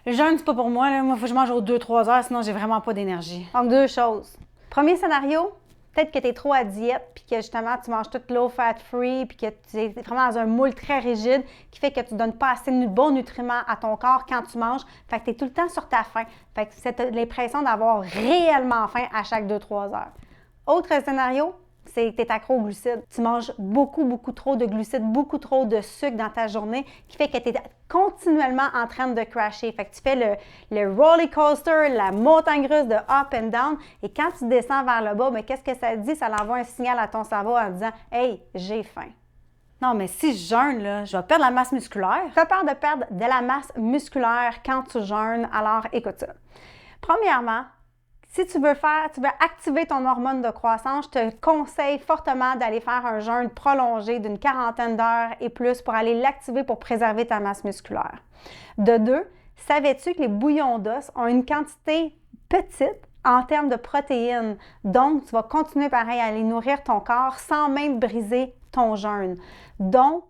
Le jeûne, c'est pas pour moi, là. Moi, il faut que je mange aux 2-3 heures, sinon j'ai vraiment pas d'énergie. Donc, deux choses. Premier scénario, peut-être que tu es trop à diète, puis que justement, tu manges tout low fat free, puis que tu es vraiment dans un moule très rigide qui fait que tu ne donnes pas assez de bons nutriments à ton corps quand tu manges. Fait que tu es tout le temps sur ta faim. Fait que c'est l'impression d'avoir réellement faim à chaque 2-3 heures. Autre scénario, c'est que tu es accro aux glucides. Tu manges beaucoup, beaucoup trop de glucides, beaucoup trop de sucre dans ta journée qui fait que tu es continuellement en train de crasher. Fait que tu fais le roller coaster, la montagne russe de up and down. Et quand tu descends vers le bas, mais qu'est-ce que ça dit? Ça envoie un signal à ton cerveau en disant « Hey, j'ai faim ». Non, mais si je jeûne, là, je vais perdre la masse musculaire. Tu as peur de perdre de la masse musculaire quand tu jeûnes, alors écoute ça. Premièrement, si tu veux activer ton hormone de croissance, je te conseille fortement d'aller faire un jeûne prolongé d'une 40aine d'heures et plus pour aller l'activer pour préserver ta masse musculaire. De deux, savais-tu que les bouillons d'os ont une quantité petite en termes de protéines? Donc, tu vas continuer pareil à aller nourrir ton corps sans même briser ton jeûne. Donc,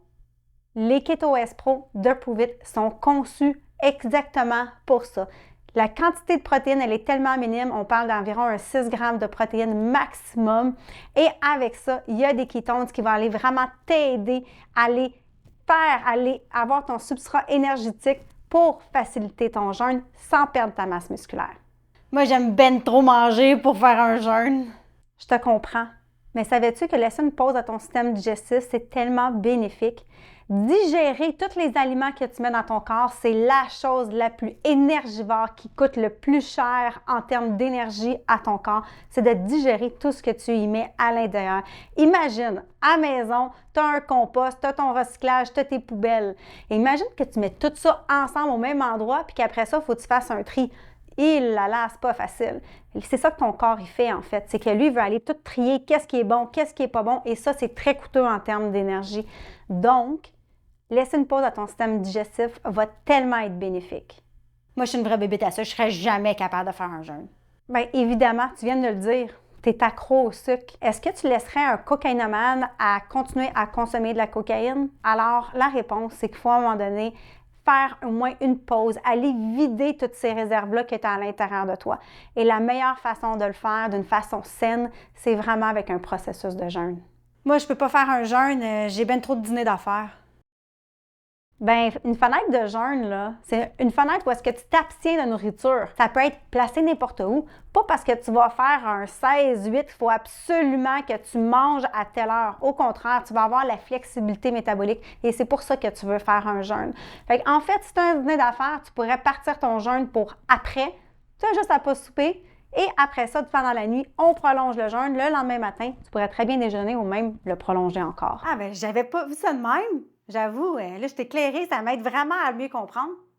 les Keto S Pro de Prove It sont conçus exactement pour ça. La quantité de protéines, elle est tellement minime, on parle d'environ 6 grammes de protéines maximum. Et avec ça, il y a des kétones qui vont aller vraiment t'aider à aller avoir ton substrat énergétique pour faciliter ton jeûne sans perdre ta masse musculaire. Moi, j'aime ben trop manger pour faire un jeûne. Je te comprends. Mais savais-tu que laisser une pause à ton système digestif, c'est tellement bénéfique? Digérer tous les aliments que tu mets dans ton corps, c'est la chose la plus énergivore qui coûte le plus cher en termes d'énergie à ton corps. C'est de digérer tout ce que tu y mets à l'intérieur. Imagine, à la maison, tu as un compost, tu as ton recyclage, tu as tes poubelles. Et imagine que tu mets tout ça ensemble au même endroit, puis qu'après ça, il faut que tu fasses un tri. Il là là, c'est pas facile. C'est ça que ton corps il fait en fait. C'est que lui, il veut aller tout trier qu'est-ce qui est bon, qu'est-ce qui est pas bon. Et ça, c'est très coûteux en termes d'énergie. Donc, laisser une pause à ton système digestif va tellement être bénéfique. Moi, je suis une vraie bébête à ça. Je serais jamais capable de faire un jeûne. Bien, évidemment, tu viens de le dire. Tu es accro au sucre. Est-ce que tu laisserais un cocaïnomane à continuer à consommer de la cocaïne? Alors, la réponse, c'est qu'il faut à un moment donné faire au moins une pause, aller vider toutes ces réserves-là que tu as à l'intérieur de toi. Et la meilleure façon de le faire d'une façon saine, c'est vraiment avec un processus de jeûne. Moi, je peux pas faire un jeûne. J'ai ben trop de dîners d'affaires. Bien, une fenêtre de jeûne, là, c'est une fenêtre où est-ce que tu t'abstiens de nourriture. Ça peut être placé n'importe où. Pas parce que tu vas faire un 16-8, il faut absolument que tu manges à telle heure. Au contraire, tu vas avoir la flexibilité métabolique et c'est pour ça que tu veux faire un jeûne. Fait en fait, si tu as un dîner d'affaires, tu pourrais partir ton jeûne pour après. Tu as juste à pas souper. Et après ça, pendant la nuit, on prolonge le jeûne. Le lendemain matin, tu pourrais très bien déjeuner ou même le prolonger encore. Ah, ben, j'avais pas vu ça de même. J'avoue, là, je t'ai éclairée, ça m'aide vraiment à mieux comprendre.